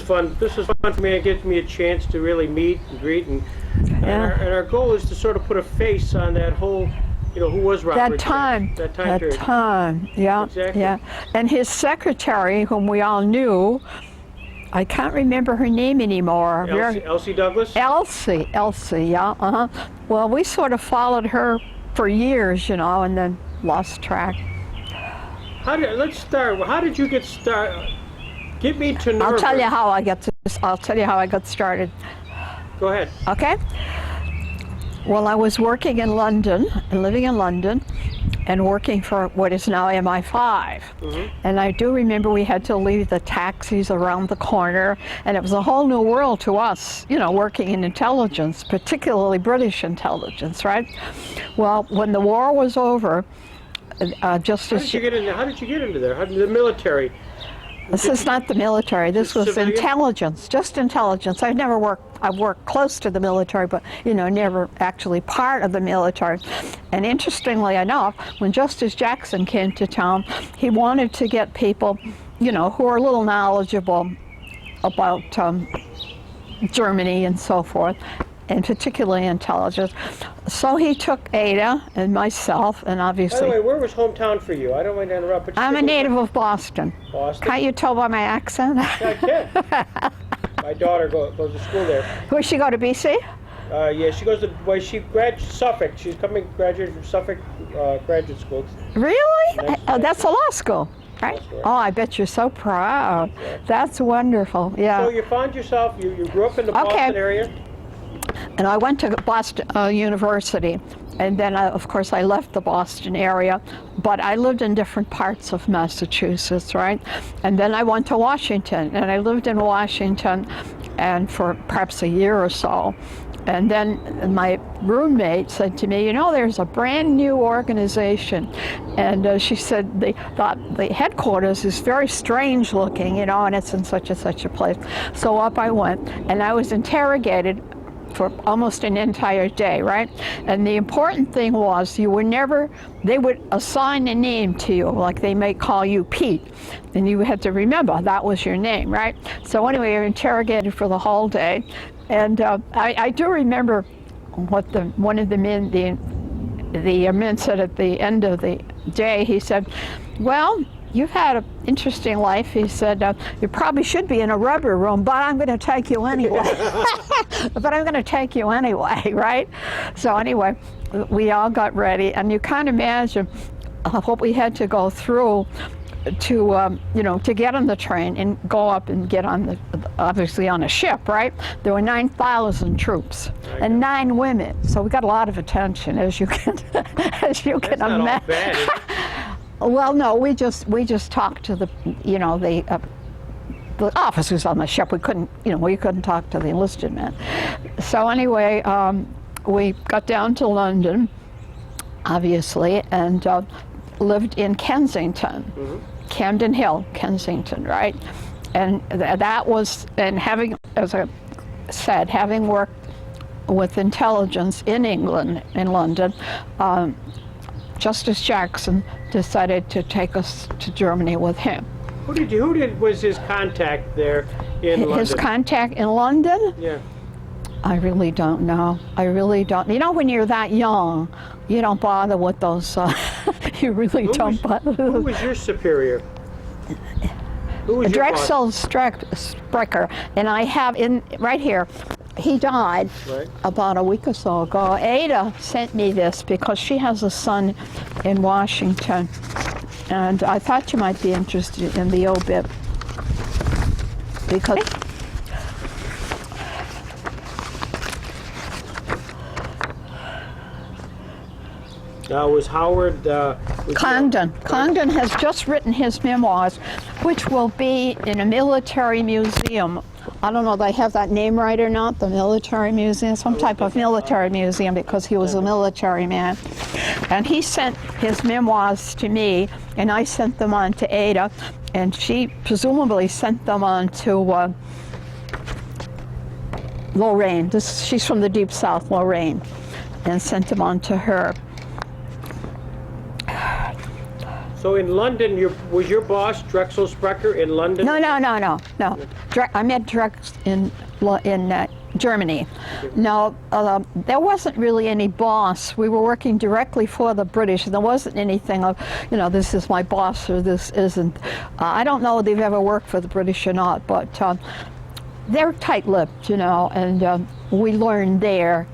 fun. This is fun for me. It gives me a chance to really meet and greet, and our goal is to sort of put a face on that whole, who was Robert? That time period. Yeah, exactly. Yeah. And his secretary, whom we all knew, I can't remember her name anymore. Elsie Douglas? Elsie, yeah. Well, we sort of followed her for years, and then lost track. Let's start. How did you get started? Get me to Nuremberg. I'll tell you how I got started. Go ahead. Okay. Well, I was working in London, living in London, and working for what is now MI5. And I do remember we had to leave the taxis around the corner, and it was a whole new world to us, working in intelligence, particularly British intelligence, right? Well, when the war was over, How did you get into there? The military? This is not the military. This was civilian? intelligence, just intelligence. I've worked close to the military, but, never actually part of the military. And interestingly enough, when Justice Jackson came to town, he wanted to get people, who are a little knowledgeable about Germany and so forth, and particularly intelligence. So he took Ada and myself, and obviously... By the way, where was hometown for you? I don't want to interrupt, but... I'm a native of Boston. Boston? Can't you tell by my accent? I can. My daughter goes to school there. Where's she go to BC? Yeah, she goes to, she graduated Suffolk. She's graduated from Suffolk Graduate School. Really? That's a law school, right? Oh, I bet you're so proud. Yeah. That's wonderful, yeah. So you found yourself, you grew up in the Boston area? And I went to Boston University, and then of course I left the Boston area, but I lived in different parts of Massachusetts, right? And then I went to Washington, and I lived in Washington and for perhaps a year or so. And then my roommate said to me, there's a brand new organization. And she said the headquarters is very strange looking, and it's in such a place. So up I went, and I was interrogated for almost an entire day, right? And the important thing was they would assign a name to you, like they may call you Pete, and you had to remember that was your name, right? So anyway, you're interrogated for the whole day. And I do remember what one of the men, the men said at the end of the day. He said, well, you've had an interesting life. He said, you probably should be in a rubber room, but I'm going to take you anyway. Right? So anyway, we all got ready, and you can't imagine what we had to go through to get on the train and go up and get on obviously on a ship, right? There were 9,000 troops and 9 women, so we got a lot of attention, as you can That's imagine. Not all bad, is it? Well, no, we just talked to the officers on the ship. We couldn't talk to the enlisted men. So anyway, we got down to London, obviously, and lived in Kensington. Camden Hill, Kensington, right? And having, as I said, having worked with intelligence in England, in London, Justice Jackson decided to take us to Germany with him. Who was his contact there in London? His contact in London? Yeah. I really don't know. When you're that young, you don't bother with those, you really don't bother. Who was your superior? Who was Drexel Sprecher, and I have right here. He died about a week or so ago. Ada sent me this because she has a son in Washington, and I thought you might be interested in the obit because was Howard... Congdon. Congdon has just written his memoirs, which will be in a military museum. I don't know if they have that name right or not, the military museum, some type of military museum, because he was a military man. And he sent his memoirs to me, and I sent them on to Ada, and she presumably sent them on to Lorraine. She's from the Deep South, Lorraine, and sent them on to her. So in London, was your boss Drexel Sprecher in London? No. I met Drex in Germany. No, there wasn't really any boss. We were working directly for the British. There wasn't anything of, this is my boss or this isn't. I don't know if they've ever worked for the British or not, but they're tight-lipped, and we learned there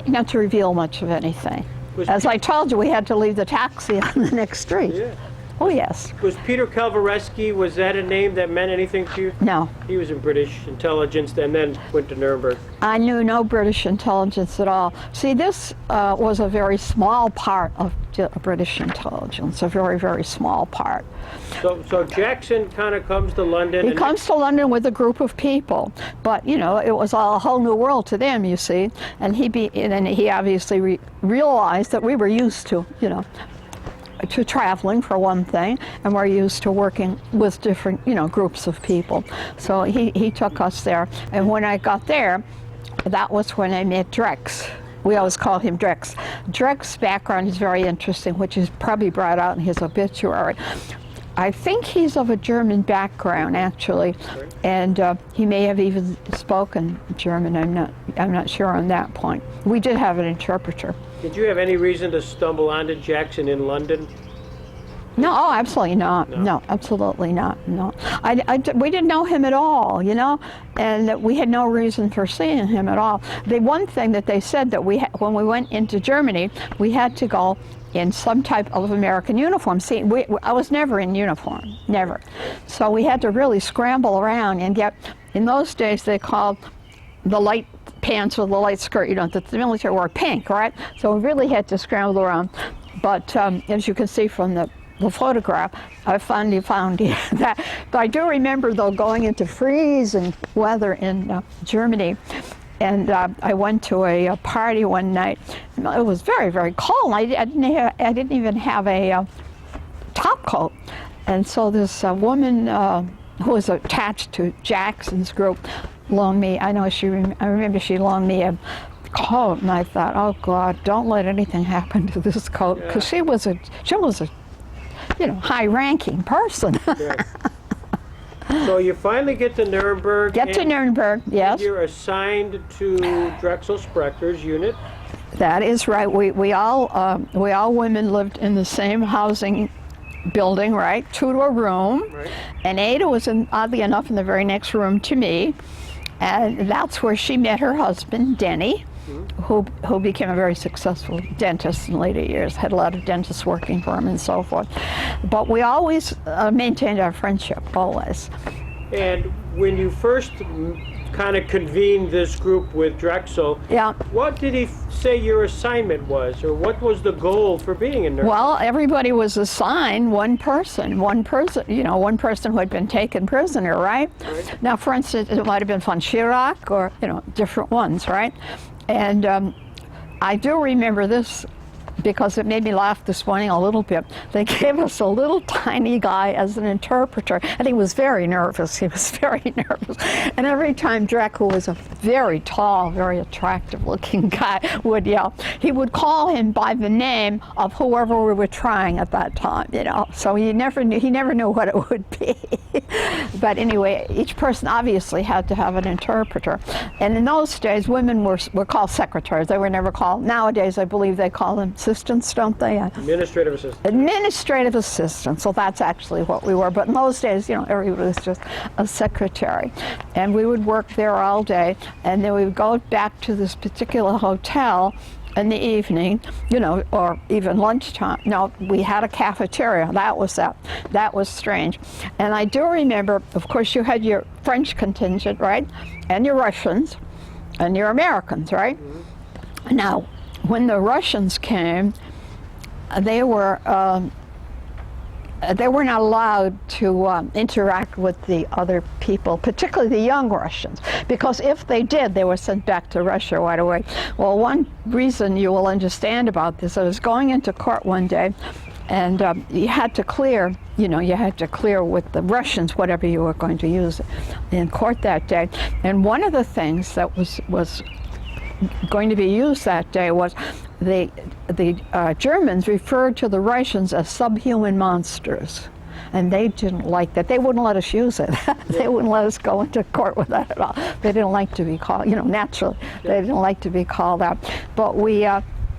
not to reveal much of anything. As I told you, we had to leave the taxi on the next street. Yeah. Oh, yes. Was Peter Kalvareski, was that a name that meant anything to you? No. He was in British intelligence and then went to Nuremberg. I knew no British intelligence at all. See, this was a very small part of British intelligence, a very, very small part. So Jackson kind of comes to London. He comes to London with a group of people, but it was a whole new world to them, you see. And he obviously realized that we were used to, to traveling for one thing, and we're used to working with different, groups of people. So he took us there, and when I got there, that was when I met Drex. We always call him Drex. Drex's background is very interesting, which is probably brought out in his obituary. I think he's of a German background, actually, and he may have even spoken German. I'm not sure on that point. We did have an interpreter. Did you have any reason to stumble onto Jackson in London? No, absolutely not. No, absolutely not. No, we didn't know him at all, and we had no reason for seeing him at all. The one thing that they said that when we went into Germany, we had to go in some type of American uniform. See, I was never in uniform, never. So we had to really scramble around and get, in those days they called the light pants or the light skirt, the military wore pink, right? So we really had to scramble around. But as you can see from the photograph, I finally found that. But I do remember, though, going into freezing weather in Germany. And I went to a party one night. It was very, very cold. I didn't even have a top coat. And so this woman who was attached to Jackson's group loaned me, I remember she loaned me a coat, and I thought, oh God, don't let anything happen to this coat, because she was a high-ranking person. Right. So you finally get to Nuremberg. Yes. You're assigned to Drexel Sprecher's unit. That is right. We all women lived in the same housing building, right? 2 to a room. Right. And Ada was, oddly enough, in the very next room to me. And that's where she met her husband, Denny, who became a very successful dentist in later years, had a lot of dentists working for him and so forth. But we always maintained our friendship, always. And when you first kind of convened this group with Drexel, what did he say your assignment was, or what was the goal for being in Nuremberg? Well, everybody was assigned one person who had been taken prisoner, right? Now, for instance, it might have been von Schirach or, different ones, right? And I do remember this because it made me laugh this morning a little bit. They gave us a little tiny guy as an interpreter, and he was very nervous. He was very nervous. And every time Drek, who was a very tall, very attractive-looking guy, would yell, he would call him by the name of whoever we were trying at that time, So he never knew what it would be. But anyway, each person obviously had to have an interpreter. And in those days, women were called secretaries. They were never called. Nowadays, I believe they call them assistants, don't they? Administrative assistant. Administrative assistant. So that's actually what we were. But in those days, everybody was just a secretary. And we would work there all day, and then we would go back to this particular hotel in the evening, or even lunchtime. No, we had a cafeteria. That was strange. And I do remember, of course, you had your French contingent, right? And your Russians, and your Americans, right? Mm-hmm. Now, when the Russians came, they were not allowed to interact with the other people, particularly the young Russians, because if they did, they were sent back to Russia right away. Well, one reason you will understand about this, I was going into court one day, and you had to clear with the Russians whatever you were going to use in court that day. And one of the things that was going to be used that day was the Germans referred to the Russians as subhuman monsters. And they didn't like that. They wouldn't let us use it. They wouldn't let us go into court with that at all. They didn't like to be called, naturally, they didn't like to be called out. But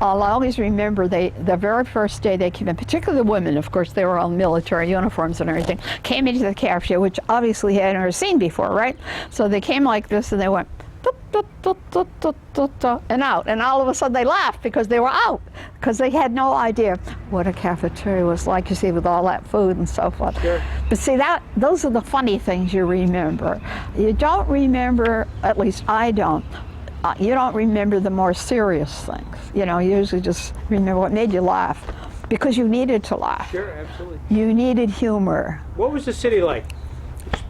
I'll always remember the very first day they came in, particularly the women, of course, they were all military uniforms and everything, came into the cafeteria, which obviously they had never seen before, right? So they came like this and they went, and out, and all of a sudden they laughed because they were out, because they had no idea what a cafeteria was like, you see, with all that food and so forth. Sure. But see, those are the funny things you remember. You don't remember, at least I don't, you don't remember the more serious things. You usually just remember what made you laugh, because you needed to laugh. Sure, absolutely. You needed humor. What was the city like?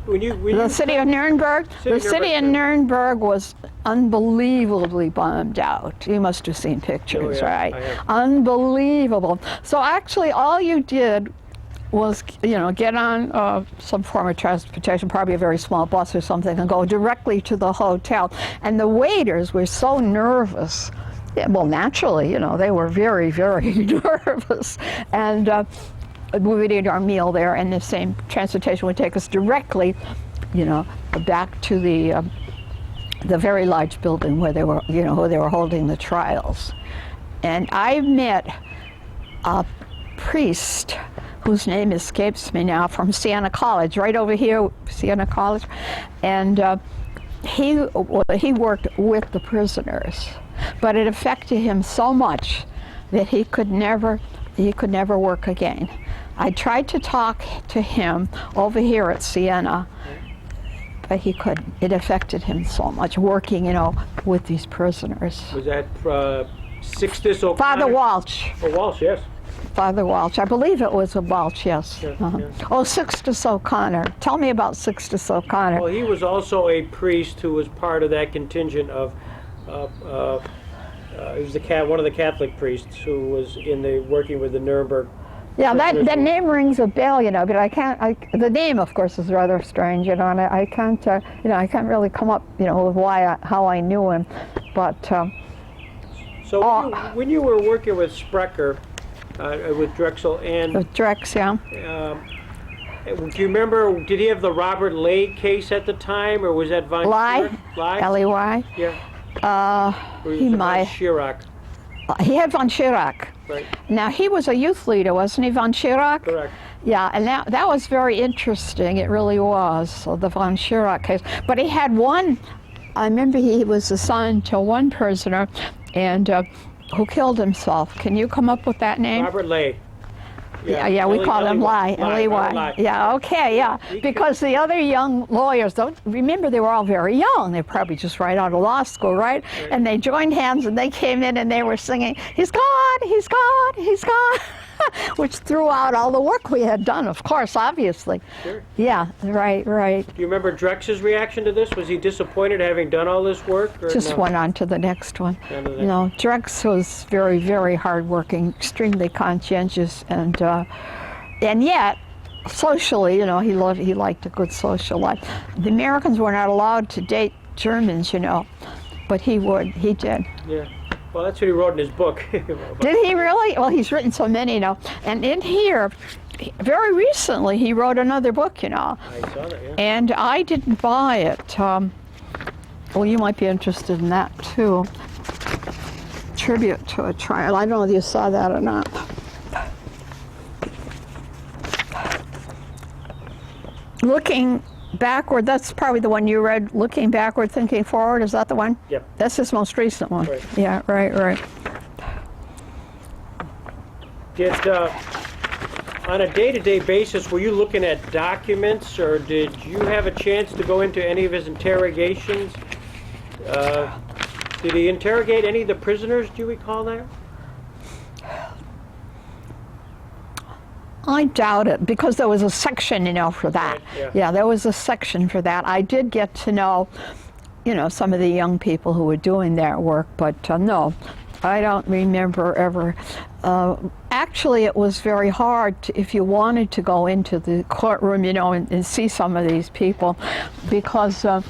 The city of Nuremberg? The city of Nuremberg was unbelievably bombed out. You must have seen pictures, right? Unbelievable. So actually all you did was, get on some form of transportation, probably a very small bus or something, and go directly to the hotel. And the waiters were so nervous. Well, naturally, they were very, very nervous. And we would eat our meal there, and the same transportation would take us directly, back to the very large building where they were, where they were holding the trials. And I met a priest whose name escapes me now, from Siena College, right over here, Siena College, and he worked with the prisoners, but it affected him so much that he could never work again. I tried to talk to him over here at Siena, but he couldn't. It affected him so much, working, with these prisoners. Was that Sixtus O'Connor? Father Walsh. Oh, Walsh, yes. Father Walsh. I believe it was a Walsh, yes. Yeah, yeah. Oh, Sixtus O'Connor. Tell me about Sixtus O'Connor. Well, he was also a priest who was part of that contingent of, he was one of the Catholic priests who was working with the Nuremberg. Yeah, that name rings a bell, but I can't. The name, of course, is rather strange, and I can't, I can't really come up, with how I knew him, but. So when you were working with Sprecher, with Drexel and. With Drex, yeah. Do you remember? Did he have the Robert Ley case at the time, or was that von Ley? L-E-Y. Yeah. He might. Von Schirach. He had von Schirach. Right. Now, he was a youth leader, wasn't he, von Schirach? Correct. Yeah, and that was very interesting. It really was, so the von Schirach case. But he had one, I remember he was assigned to one prisoner and who killed himself. Can you come up with that name? Robert Ley. Yeah, we call him Ley, L-E-Y. Yeah, okay, yeah. Because the other young lawyers, remember they were all very young. They were probably just right out of law school, right? And they joined hands and they came in and they were singing, "He's gone, he's gone, he's gone," which threw out all the work we had done, of course, obviously. Sure. Yeah, right. Do you remember Drex's reaction to this? Was he disappointed having done all this work? Or just no? went on to the next one. Drex was very, very hardworking, extremely conscientious, and yet, socially, he liked a good social life. The Americans were not allowed to date Germans, but he did. Yeah. Well, that's what he wrote in his book. Did he really? Well, he's written so many, And in here, very recently, he wrote another book, I saw that, yeah. And I didn't buy it. Well, you might be interested in that, too. Tribute to a Trial. I don't know if you saw that or not. Looking Backward, that's probably the one you read, Looking Backward, Thinking Forward. Is that the one? Yep. That's his most recent one. Right. Yeah, right. Did, on a day-to-day basis, were you looking at documents, or did you have a chance to go into any of his interrogations? Did he interrogate any of the prisoners? Do you recall that? I doubt it, because there was a section, for that. Right, yeah. There was a section for that. I did get to know, some of the young people who were doing that work, but no, I don't remember ever. Actually, it was very hard if you wanted to go into the courtroom, and see some of these people, because, the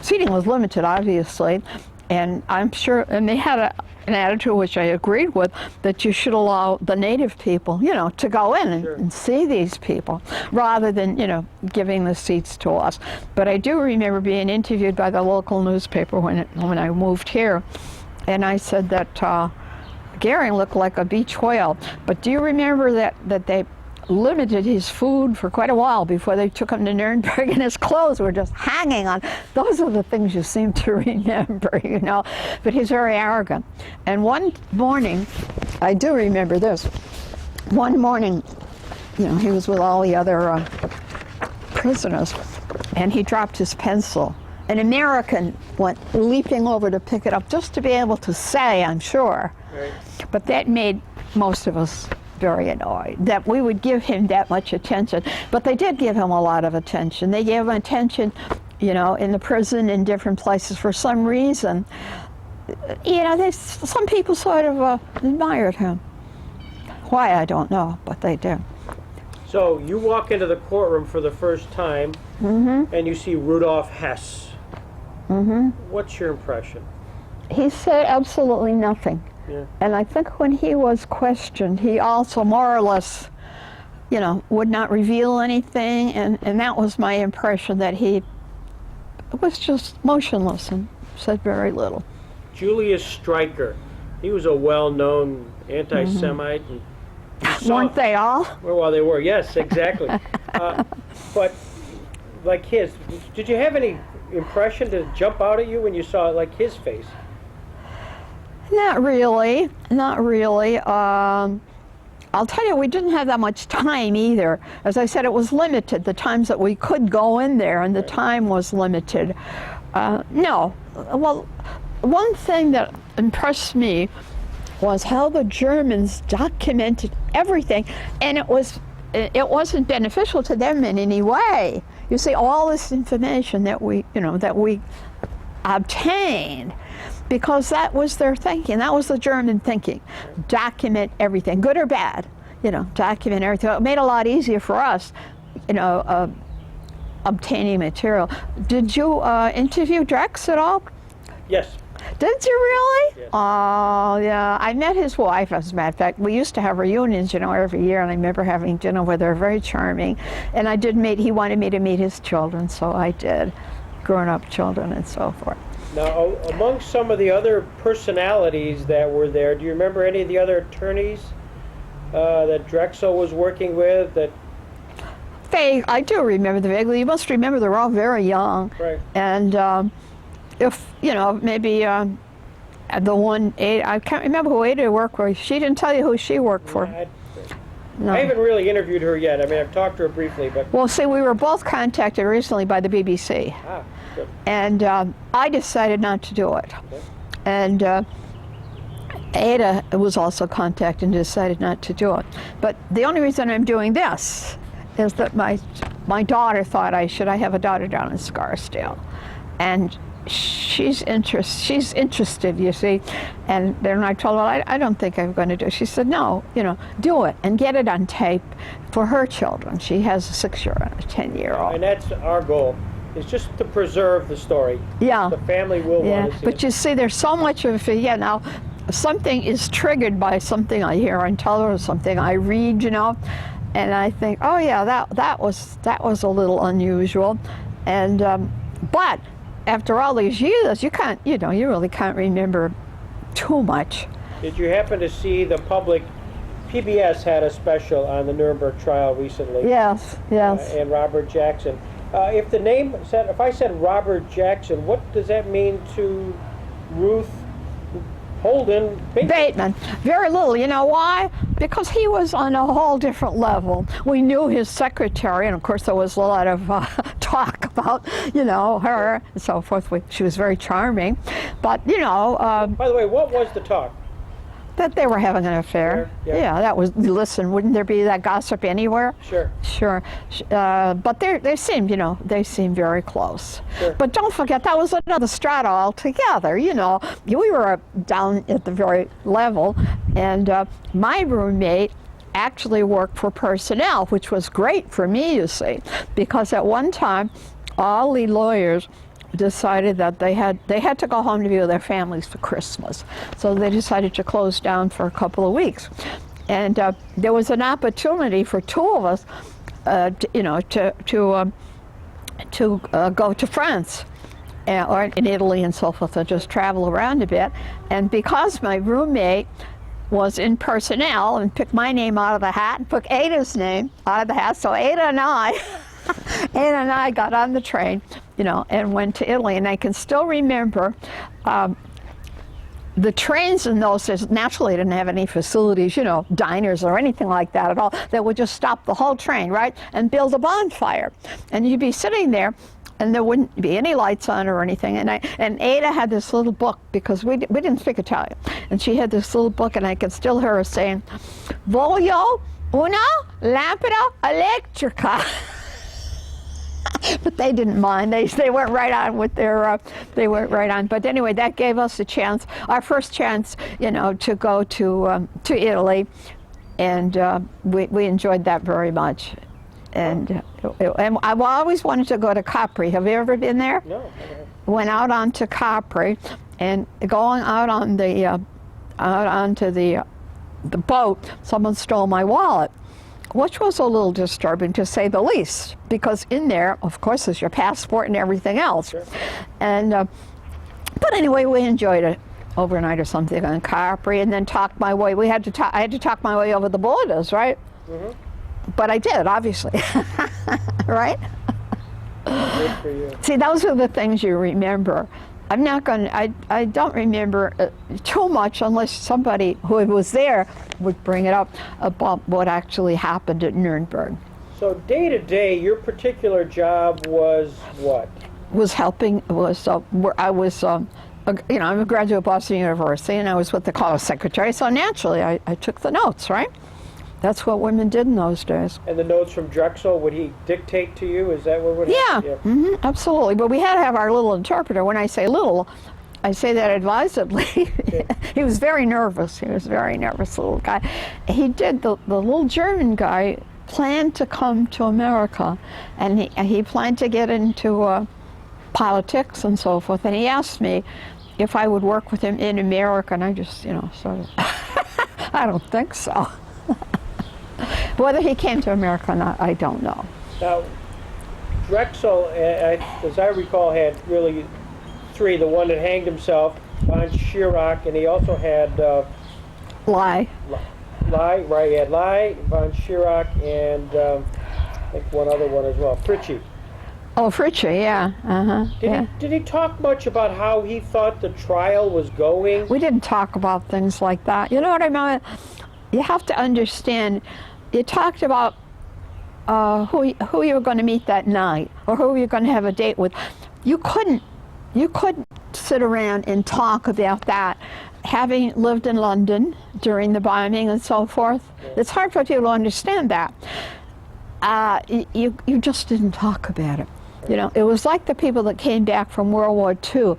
seating was limited, obviously, And I'm sure, and they had an attitude which I agreed with, that you should allow the native people, to go in and see these people, rather than, giving the seats to us. But I do remember being interviewed by the local newspaper when I moved here, and I said that Goering looked like a beach whale. But do you remember that they limited his food for quite a while before they took him to Nuremberg, and his clothes were just hanging on? Those are the things you seem to remember, But he's very arrogant. And one morning, I do remember this. One morning, he was with all the other prisoners, and he dropped his pencil. An American went leaping over to pick it up, just to be able to say, I'm sure. Right. But that made most of us very annoyed, that we would give him that much attention. But they did give him a lot of attention. They gave him attention, in the prison, in different places for some reason. Some people sort of admired him. Why, I don't know, but they did. So you walk into the courtroom for the first time, and you see Rudolf Hess. What's your impression? He said absolutely nothing. Yeah. And I think when he was questioned, he also more or less, would not reveal anything, and that was my impression, that he was just motionless and said very little. Julius Streicher, he was a well-known anti-Semite. And weren't they all? Well, they were, yes, exactly. But like his, did you have any impression to jump out at you when you saw like his face? Not really. I'll tell you, we didn't have that much time either. As I said, it was limited, the times that we could go in there, and the time was limited. No. Well, one thing that impressed me was how the Germans documented everything, and it wasn't beneficial to them in any way. You see, all this information that we obtained, because that was their thinking. That was the German thinking. Document everything, good or bad. Document everything. It made it a lot easier for us, obtaining material. Did you interview Drex at all? Yes. Did you really? Yes. Oh, yeah. I met his wife, as a matter of fact. We used to have reunions, every year, and I remember having dinner with her, very charming. And I did meet, he wanted me to meet his children, so I did. Grown-up children and so forth. Now, among some of the other personalities that were there, do you remember any of the other attorneys that Drexel was working with? I do remember them vaguely. You must remember they're all very young. Right. And if, maybe the one, I can't remember who Ada worked for. She didn't tell you who she worked for. No. I haven't really interviewed her yet. I mean, I've talked to her briefly, but... Well, see, we were both contacted recently by the BBC. Ah, good. And I decided not to do it. Okay. And Ada was also contacted and decided not to do it. But the only reason I'm doing this is that my daughter thought I have a daughter down in Scarsdale. And she's interested, you see. And then I told her, I don't think I'm going to do it. She said, no, do it and get it on tape for her children. She has a 6-year-old and a 10-year-old. And that's our goal, is just to preserve the story. Yeah. The family will want to see But it. you see, there's so much of it. Yeah, now, something is triggered by something I hear on television, something I read, and I think, oh yeah, that was a little unusual. And but after all these years, you really can't remember too much. Did you happen to see the public? PBS had a special on the Nuremberg trial recently. Yes. And Robert Jackson. If I said Robert Jackson, what does that mean to Ruth Bateman? Very little. You know why? Because he was on a whole different level. We knew his secretary, and of course there was a lot of talk about, her and so forth. She was very charming, but By the way, what was the talk? That they were having an affair. Yeah, that was. Listen, wouldn't there be that gossip anywhere? Sure. But they seemed, they seemed very close. Sure. But don't forget, that was another strata altogether. We were down at the very level, and my roommate actually worked for personnel, which was great for me, you see, because at one time, all the lawyers decided that they had to go home to be with their families for Christmas. So they decided to close down for a couple of weeks. And there was an opportunity for two of us, to go to France or in Italy and so forth, and just travel around a bit. And because my roommate was in personnel and picked my name out of the hat and took Ada's name out of the hat, so Ada and I got on the train, and went to Italy. And I can still remember the trains in those days naturally didn't have any facilities, diners or anything like that at all. They would just stop the whole train, right, and build a bonfire. And you'd be sitting there, and there wouldn't be any lights on or anything. And Ada had this little book, because we didn't speak Italian. And she had this little book, and I can still hear her saying, "Voglio una lampada elettrica." But they didn't mind. They went right on with their, they went right on. But anyway, that gave us a chance, our first chance, to go to Italy. And we enjoyed that very much. And I've always wanted to go to Capri. Have you ever been there? No. Went out onto Capri, and going out on the out onto the boat, someone stole my wallet, which was a little disturbing, to say the least, because in there, of course, is your passport and everything else. Sure. And but anyway, we enjoyed it overnight or something on Capri, and then talked my way. I had to talk my way over the borders, right? Mm-hmm. But I did, obviously. Right? Good for you. See, those are the things you remember. I'm not going to, I don't remember too much unless somebody who was there would bring it up about what actually happened at Nuremberg. So day to day, your particular job was what? I'm a graduate of Boston University, and I was what they call a secretary, so naturally I took the notes, right? That's what women did in those days. And the notes from Drexel, would he dictate to you? Is that what would happen? Yeah. Mm-hmm, absolutely. But we had to have our little interpreter. When I say little, I say that advisedly. Okay. He was very nervous. He was a very nervous little guy. He did, the little German guy planned to come to America, and he planned to get into politics and so forth. And he asked me if I would work with him in America, and I just, sort of, I don't think so. Whether he came to America or not, I don't know. Now, Drexel, as I recall, had really three. The one that hanged himself, von Schirach, and he also had... Lai, right, he had Lai, von Schirach, and I think one other one as well, Fritchie. Oh, Fritchie, yeah. Uh-huh. Did he talk much about how he thought the trial was going? We didn't talk about things like that. You know what I mean? You have to understand, you talked about who you were going to meet that night, or who you were going to have a date with. You couldn't sit around and talk about that. Having lived in London during the bombing and so forth, it's hard for people to understand that. You just didn't talk about it. It was like the people that came back from World War II.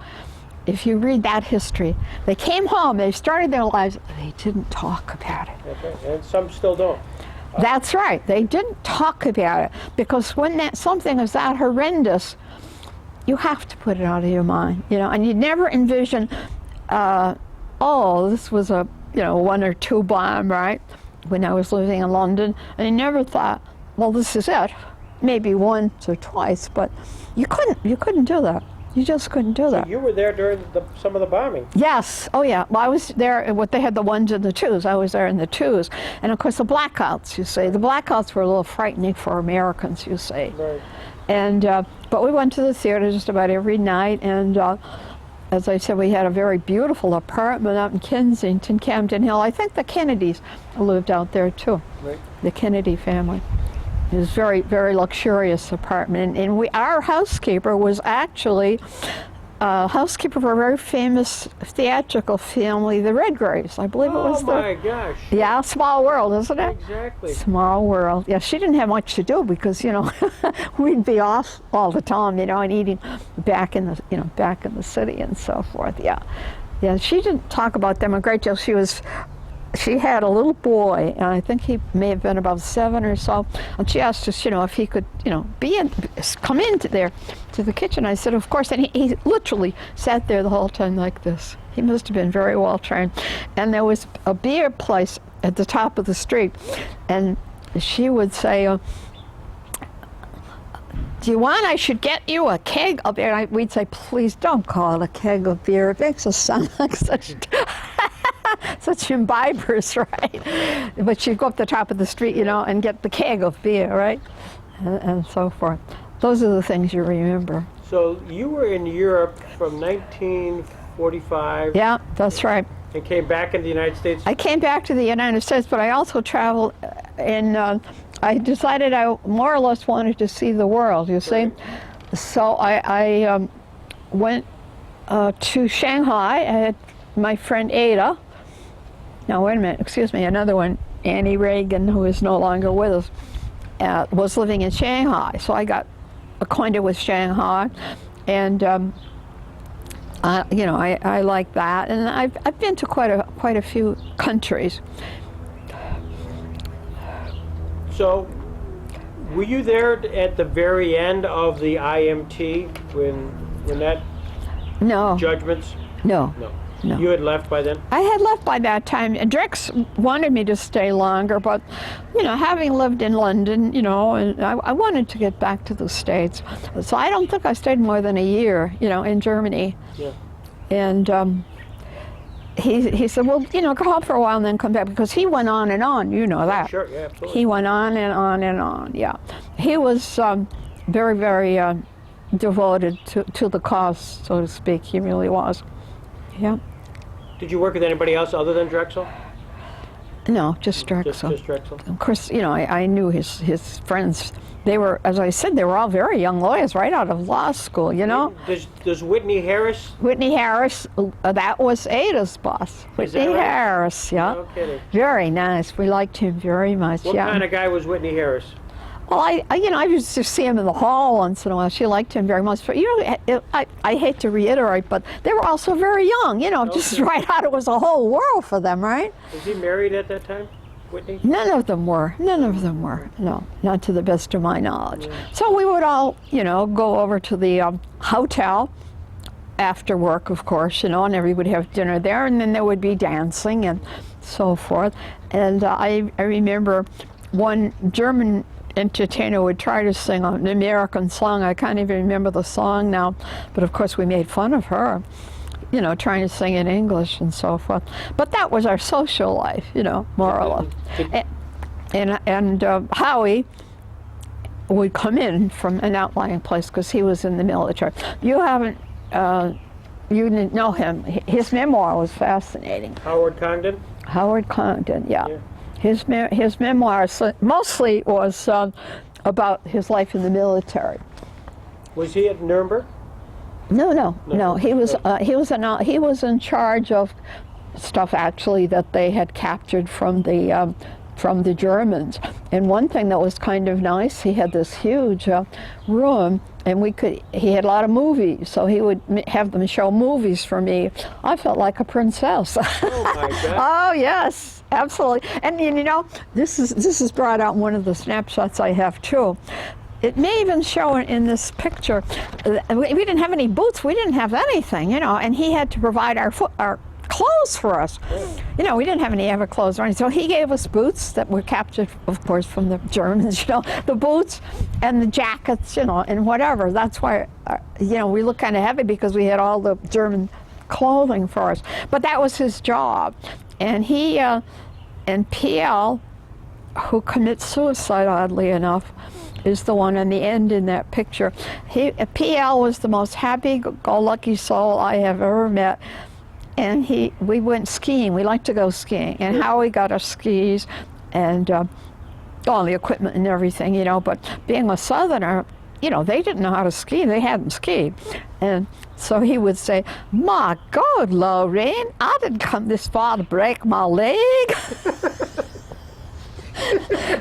If you read that history, they came home, they started their lives, they didn't talk about it. Okay. And some still don't. That's right. They didn't talk about it, because when something is that horrendous, you have to put it out of your mind, and you never envision, this was a, one or two bomb, right? When I was living in London, and I never thought, well, this is it. Maybe once or twice, but you couldn't do that. You just couldn't do that. So you were there during some of the bombing? Yes. Oh, yeah. Well, I was there. They had the ones and the twos. I was there in the twos. And, of course, the blackouts, you see. The blackouts were a little frightening for Americans, you see. Right. And, but we went to the theater just about every night. And, as I said, we had a very beautiful apartment out in Kensington, Camden Hill. I think the Kennedys lived out there, too. Right. The Kennedy family. It was very, very luxurious apartment, and our housekeeper was actually housekeeper for a very famous theatrical family, the Redgraves. I believe it was. Oh my gosh! Yeah, small world, isn't it? Exactly. Small world. Yeah, she didn't have much to do because we'd be off all the time, and eating back in the city and so forth. Yeah, yeah. She didn't talk about them a great deal. She was she had a little boy, and I think he may have been about 7 or so, and she asked us, if he could, come into there to the kitchen. I said, of course, and he literally sat there the whole time like this. He must have been very well trained. And there was a beer place at the top of the street, and she would say, do you want I should get you a keg of beer? And we'd say, please don't call it a keg of beer. It makes us sound like such imbibers, right? But she'd go up the top of the street, and get the keg of beer, right? And so forth. Those are the things you remember. So you were in Europe from 1945. Yeah, that's right. And came back in the United States? I came back to the United States, but I also traveled I decided I more or less wanted to see the world, you see. Right. So I went to Shanghai. I had my friend Ada. Now, wait a minute, excuse me, another one, Annie Reagan, who is no longer with us, was living in Shanghai. So I got acquainted with Shanghai, and I like that. And I've been to quite a few countries. So, were you there at the very end of the IMT when that No. judgments? No. No. No. You had left by then? I had left by that time. And Drix wanted me to stay longer, but, having lived in London, and I wanted to get back to the States. So I don't think I stayed more than a year, in Germany. Yeah. And he said, well, go home for a while and then come back, because he went on and on, that. Sure, yeah, absolutely. He went on and on and on, yeah. He was very, very devoted to the cause, so to speak. He really was, yeah. Did you work with anybody else other than Drexel? No, just Drexel. Just Drexel. Of course, I knew his friends. They were, as I said, they were all very young lawyers right out of law school, Does Whitney Harris? Whitney Harris, that was Ada's boss. Whitney right? Harris, yeah. No kidding. Very nice. We liked him very much, What yeah. kind of guy was Whitney Harris? Well, I used to see him in the hall once in a while. She liked him very much. But, I hate to reiterate, but they were also very young, just right out. It was a whole world for them, right? Was he married at that time, Whitney? None of them were. No, not to the best of my knowledge. Yeah. So we would all, go over to the hotel after work, of course, and everybody would have dinner there, and then there would be dancing and so forth. And I remember one German entertainer would try to sing an American song. I can't even remember the song now, but of course we made fun of her, trying to sing in English and so forth. But that was our social life, more or less. And Howie would come in from an outlying place because he was in the military. You didn't know him. His memoir was fascinating. Howard Congdon? Howard Congdon, yeah. His memoir mostly was about his life in the military. Was he at Nuremberg? No. He was in charge of stuff actually that they had captured from the Germans. And one thing that was kind of nice, he had this huge room, and he had a lot of movies, so he would have them show movies for me. I felt like a princess. Oh my God. Oh yes, absolutely. And this is brought out in one of the snapshots I have too. It may even show in this picture. We didn't have any boots. We didn't have anything, and he had to provide our clothes for us. We didn't have any ever clothes or anything. So he gave us boots that were captured, of course, from the Germans, the boots and the jackets, and whatever. That's why, we look kind of heavy because we had all the German clothing for us. But that was his job. And he, and PL, who commits suicide, oddly enough, is the one on the end in that picture. PL was the most happy-go-lucky soul I have ever met. And we went skiing. We like to go skiing. And Howie got us skis and all the equipment and everything, But being a Southerner, they didn't know how to ski. They hadn't skied. And so he would say, "My God, Lorraine, I didn't come this far to break my leg."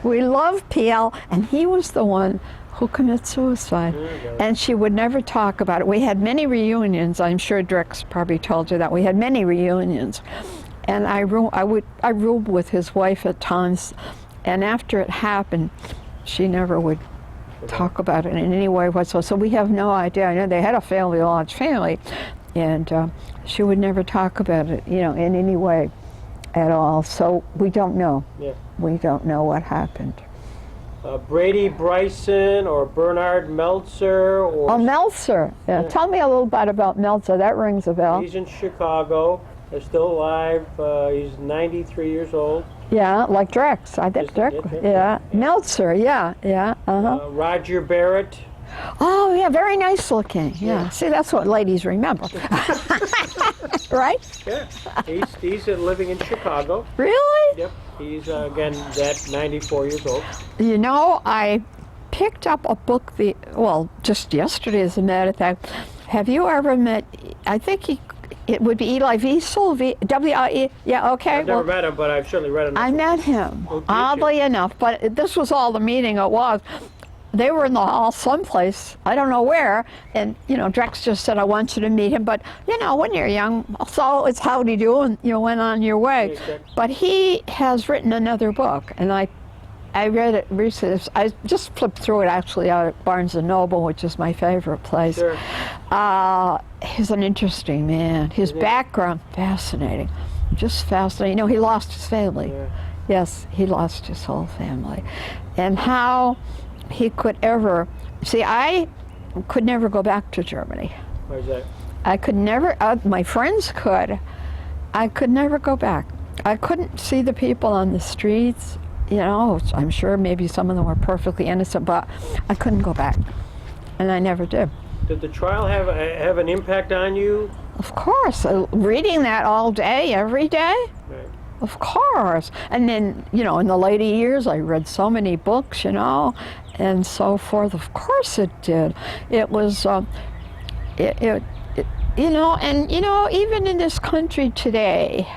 We loved PL, and he was the one who committed suicide. And she would never talk about it. We had many reunions. I'm sure Drix probably told you that. We had many reunions. And I roomed with his wife at times, and after it happened, she never would talk about it in any way whatsoever. So we have no idea. I know they had a large family, and she would never talk about it, in any way at all. So we don't know. Yeah. We don't know what happened. Brady Bryson or Bernard Meltzer or... Oh, Meltzer. Yeah. Tell me a little bit about Meltzer. That rings a bell. He's in Chicago. They're still alive. He's 93 years old. Yeah, like Drex. I think Drex. Yeah. Meltzer. Yeah. Roger Barrett. Oh, yeah, very nice looking. Yeah. See, that's what ladies remember. Right? Yeah. He's living in Chicago. Really? Yep. He's, again, that 94 years old. I picked up a book, just yesterday, as a matter of fact. Have you ever met, I think it would be Eli Wiesel, W-I-E, yeah, okay. I've never met him, but I've certainly read him. I met him, oddly enough, but this was all the meeting it was. They were in the hall someplace, I don't know where, and, Drex just said, I want you to meet him, but, when you're young, so it's howdy do, and you went on your way. Exactly. But he has written another book, and I read it recently. I just flipped through it, actually, out at Barnes & Noble, which is my favorite place. Sure. He's an interesting man. His background, fascinating, just fascinating. He lost his family. Yeah. Yes, he lost his whole family. And how he could ever, I could never go back to Germany. Why is that? I could never, my friends could. I could never go back. I couldn't see the people on the streets. I'm sure maybe some of them were perfectly innocent, but I couldn't go back, and I never did. Did the trial have an impact on you? Of course, reading that all day, every day. Right. Of course. And then, in the later years, I read so many books, and so forth. Of course it did. It was, even in this country today,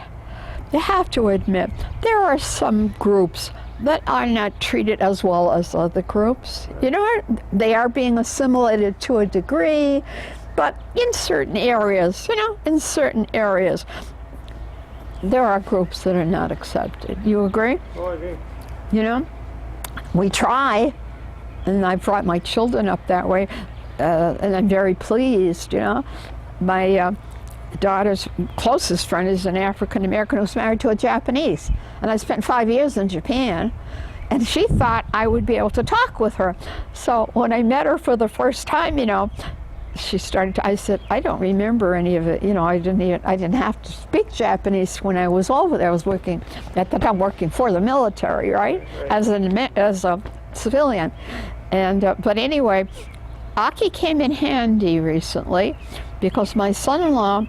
you have to admit, there are some groups that are not treated as well as other groups. They are being assimilated to a degree, but in certain areas, there are groups that are not accepted. You agree? Oh, I agree. We try, and I brought my children up that way, and I'm very pleased, My daughter's closest friend is an African American who's married to a Japanese, and I spent 5 years in Japan, and she thought I would be able to talk with her. So when I met her for the first time, she started to, I said, I don't remember any of it. I didn't have to speak Japanese when I was over there. I was working, at the time, working for the military, right? As a civilian. And, but anyway, Aki came in handy recently because my son-in-law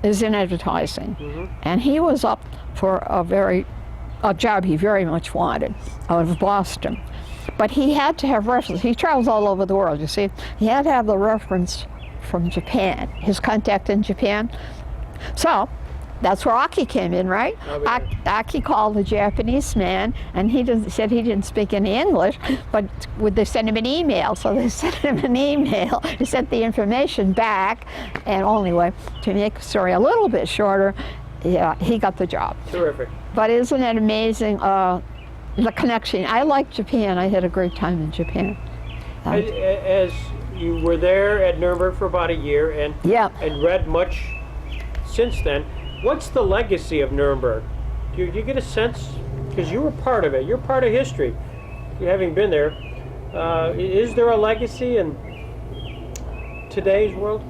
is in advertising, and he was up for a job he very much wanted out of Boston. But he had to have reference. He travels all over the world, you see. He had to have the reference from Japan, his contact in Japan. So that's where Aki came in, right? Aki called the Japanese man, and he said he didn't speak any English, but would they send him an email? So they sent him an email. He sent the information back, and anyway, to make the story a little bit shorter, yeah, he got the job. Terrific. But isn't it amazing, the connection? I like Japan. I had a great time in Japan. As you were there at Nuremberg for about a year and read much since then, what's the legacy of Nuremberg? Do you get a sense, because you were part of it, you're part of history, you having been there, is there a legacy in today's world?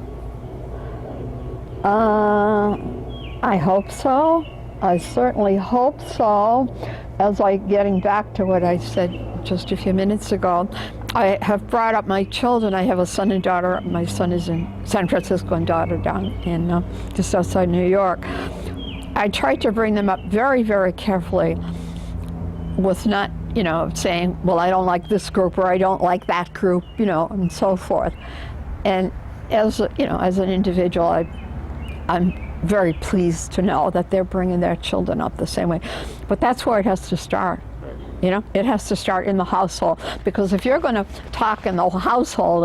I hope so. I certainly hope so. As getting back to what I said just a few minutes ago, I have brought up my children. I have a son and daughter. My son is in San Francisco and daughter down in just outside New York. I try to bring them up very, very carefully with not, saying, well, I don't like this group or I don't like that group, and so forth. And as an individual, I'm very pleased to know that they're bringing their children up the same way. But that's where it has to start. It has to start in the household, because if you're going to talk in the household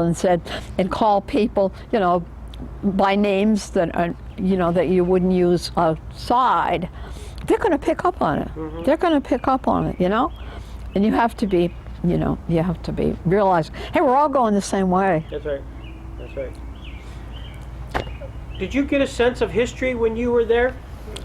and call people, by names that are, that you wouldn't use outside, they're going to pick up on it. Mm-hmm. They're going to pick up on it, and you have to be, realize, hey, we're all going the same way. That's right. That's right. Did you get a sense of history when you were there?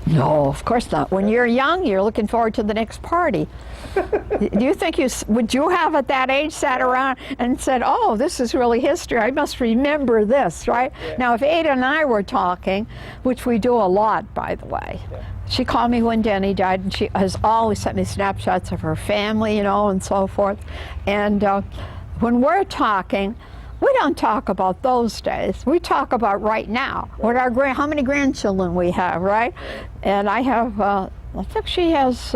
No, of course not. When you're young, you're looking forward to the next party. Do you think would you have at that age sat around and said, oh, this is really history, I must remember this, right? Yeah. Now, if Ada and I were talking, which we do a lot, by the way, she called me when Denny died, and she has always sent me snapshots of her family, and so forth. And when we're talking, we don't talk about those days. We talk about right now. What how many grandchildren we have, right? And I have, I think she has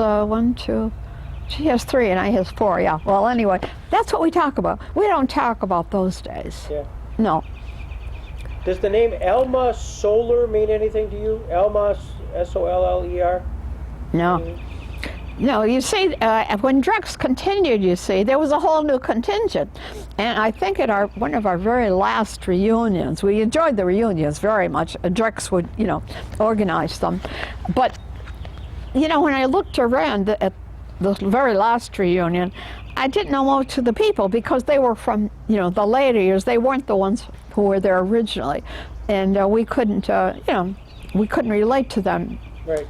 she has 3 and I has 4, yeah. Well, anyway, that's what we talk about. We don't talk about those days. Yeah. No. Does the name Elma Soler mean anything to you? Elma, S-O-L-L-E-R? No. No, you see, when Drex continued, there was a whole new contingent. And I think at one of our very last reunions, we enjoyed the reunions very much. Drex would, organize them. But, when I looked around at the very last reunion, I didn't know most of the people because they were from, the later years. They weren't the ones who were there originally. And we couldn't, we couldn't relate to them. Right.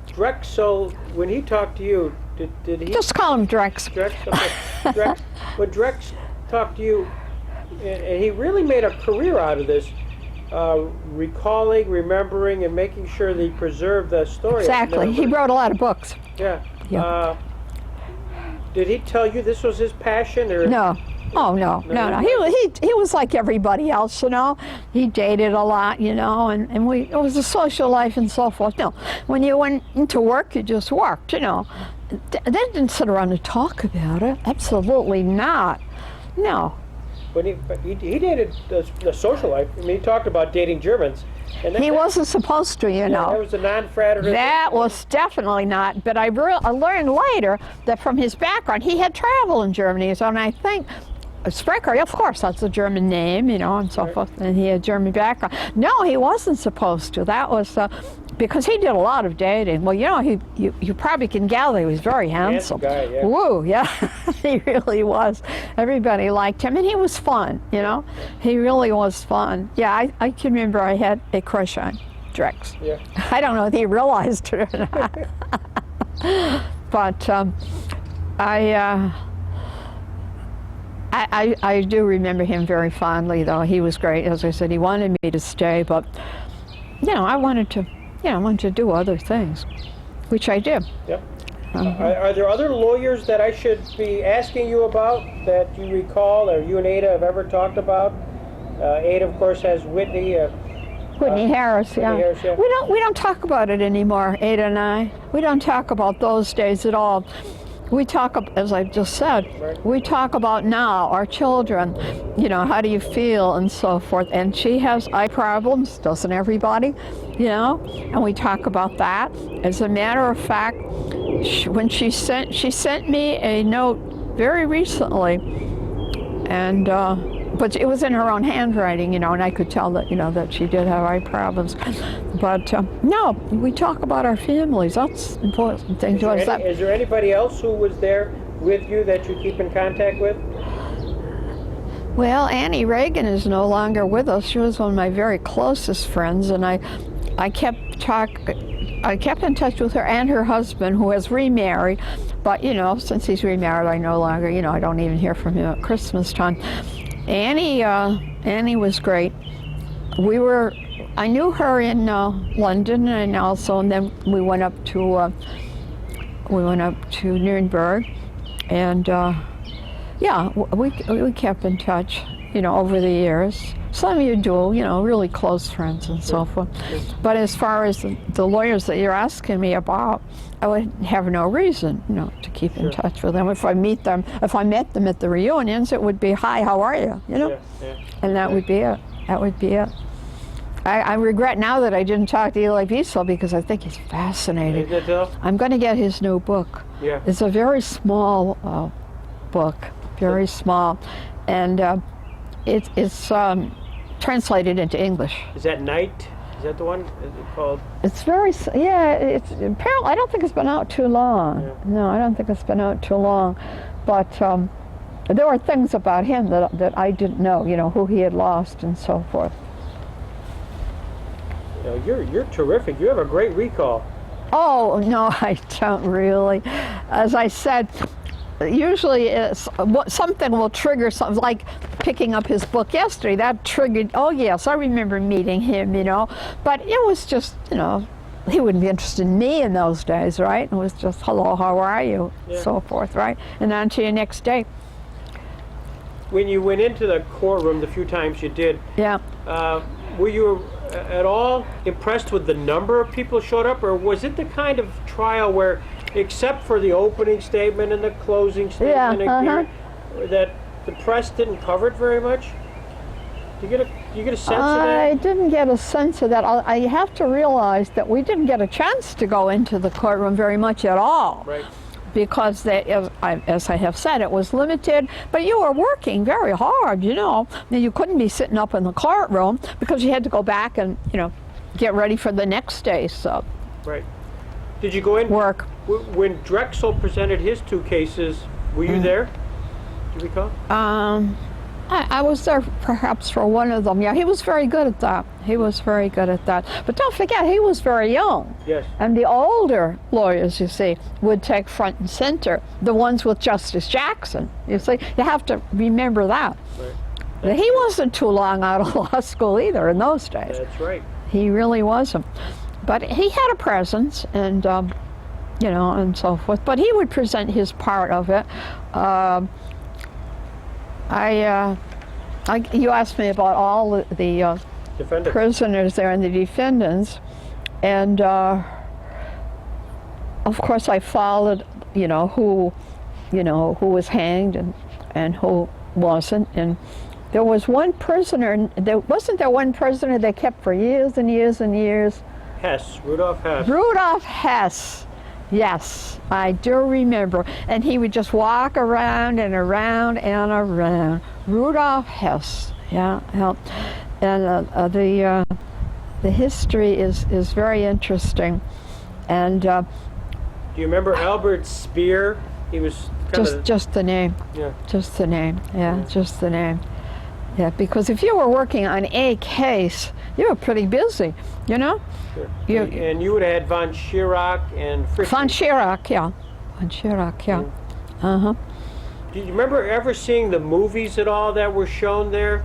Drex, so when he talked to you, did he... Just call him Drex. Drex? Okay. Drex, when Drex talked to you, and he really made a career out of this, recalling, remembering, and making sure that he preserved the story. Exactly. He wrote a lot of books. Yeah. Did he tell you this was his passion, or...? No. Oh, no. He was like everybody else, He dated a lot, and it was a social life and so forth. No, when you went into work, you just worked, They didn't sit around and talk about it. Absolutely not. No. But he dated the social life. I mean, he talked about dating Germans. And he wasn't supposed to, That was a non-fraternity. That was definitely not. But I learned later that from his background, he had traveled in Germany. So, and I think Sprecher, of course, that's a German name, and so forth, and he had German background. No, he wasn't supposed to. That was because he did a lot of dating. Well, you probably can gather he was very handsome. Guy, yeah. Woo, yeah, he really was. Everybody liked him, and he was fun, He really was fun. Yeah, I can remember I had a crush on Drex. Yeah. I don't know if he realized it or not. But I do remember him very fondly, though. He was great. As I said, he wanted me to stay, but, I wanted to do other things, which I did. Yep. Are there other lawyers that I should be asking you about that you recall, or you and Ada have ever talked about? Ada, of course, has Whitney. Whitney Harris, yeah. Harris, yeah. We don't talk about it anymore, Ada and I. We don't talk about those days at all. We talk, as I just said, we talk about now, our children, how do you feel and so forth. And she has eye problems, doesn't everybody, and we talk about that. As a matter of fact, when she sent me a note very recently, and but it was in her own handwriting, and I could tell that, that she did have eye problems. But no, we talk about our families. That's an important thing to us. Is there anybody else who was there with you that you keep in contact with? Well, Annie Reagan is no longer with us. She was one of my very closest friends, and I kept in touch with her and her husband, who has remarried. But since he's remarried, I no longer, I don't even hear from him at Christmas time. Annie was great. I knew her in London, and then we went up to Nuremberg, and we kept in touch, over the years. Some of you do, really close friends and so forth. But as far as the lawyers that you're asking me about, I would have no reason, to keep in touch with them. If I met them at the reunions, it would be, "Hi, how are you?" And that would be it. That would be it. I regret now that I didn't talk to Eli Wiesel because I think he's fascinating. I'm going to get his new book. Yeah. It's a very small book, very small, and It's translated into English. Is that Night? Is that the one? Is it called? It's very, yeah, it's apparently, I don't think it's been out too long. Yeah. No, I don't think it's been out too long. But there were things about him that I didn't know, you know, who he had lost and so forth. You know, you're terrific. You have a great recall. Oh, no, I don't really. As I said, usually something will trigger something, like picking up his book yesterday. That triggered, oh yes, I remember meeting him, you know. But it was just, you know, he wouldn't be interested in me in those days, right? It was just, hello, how are you? Yeah. So forth, right? And on to your next day. When you went into the courtroom the few times you did, Yeah. Were you at all impressed with the number of people who showed up, or was it the kind of trial where, except for the opening statement and the closing statement, that the press didn't cover it very much? Do you get a sense of that? I didn't get a sense of that. I have to realize that we didn't get a chance to go into the courtroom very much at all. Right. Because, as I have said, it was limited, but you were working very hard, you know. You couldn't be sitting up in the courtroom because you had to go back and, you know, get ready for the next day, so. Right. Did you go in? Work. When Drexel presented his two cases, were you there? Do you recall? I was there perhaps for one of them. Yeah, he was very good at that. He was very good at that. But don't forget, he was very young. Yes. And the older lawyers, you see, would take front and center. The ones with Justice Jackson, you see. You have to remember that. Right. He wasn't too long out of law school either in those days. That's right. He really wasn't. But he had a presence and, you know, and so forth. But he would present his part of it. You asked me about all the prisoners there and the defendants, and of course I followed, you know, who was hanged and who wasn't. And there was one prisoner. Wasn't there one prisoner they kept for years and years and years? Hess, Rudolf Hess. Rudolf Hess. Yes, I do remember. And he would just walk around and around and around. Rudolf Hess, yeah. And the history is very interesting. And do you remember Albert Speer? He was kind of just the name. Yeah. Just the name. Yeah, just the name. Yeah, because if you were working on a case, you were pretty busy, you know? Sure. And you would have had von Schirach and Frisch. Von Schirach, yeah. Von Schirach, yeah. Uh-huh. Do you remember ever seeing the movies at all that were shown there?